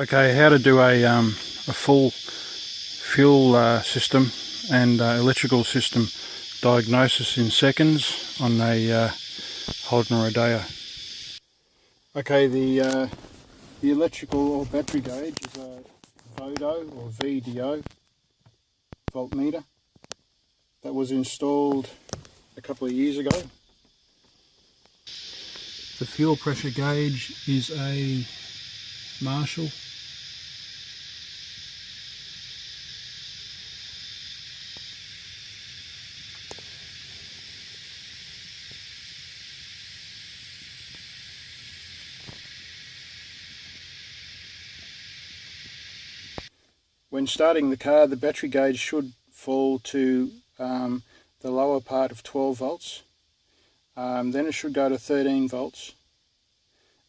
Okay, how to do a full fuel system and electrical system diagnosis in seconds on a Holden Rodeo. Okay, the electrical or battery gauge is a VODO or VDO voltmeter that was installed a couple of years ago. The fuel pressure gauge is a Marshall. When starting the car, the battery gauge should fall to the lower part of 12 volts. Then it should go to 13 volts.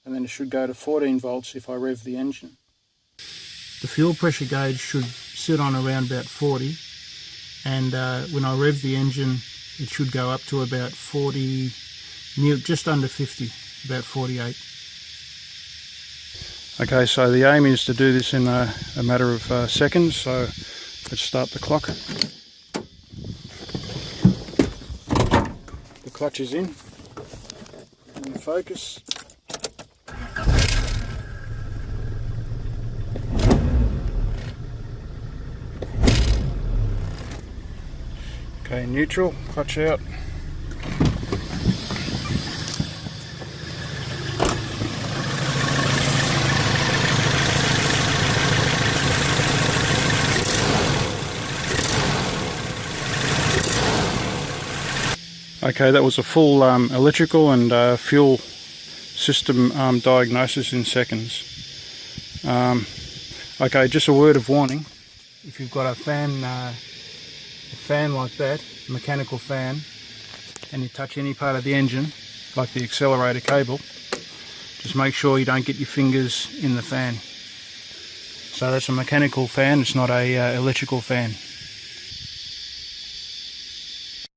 And then it should go to 14 volts if I rev the engine. The fuel pressure gauge should sit on around about 40. And when I rev the engine, it should go up to about 40, just under 50, about 48. Okay, so the aim is to do this in a matter of seconds, so let's start the clock. The clutch is in focus. Okay, neutral, clutch out. Okay, that was a full electrical and fuel system diagnosis in seconds. Okay, just a word of warning. If you've got a fan like that, a mechanical fan, and you touch any part of the engine, like the accelerator cable, just make sure you don't get your fingers in the fan. So that's a mechanical fan, it's not a electrical fan.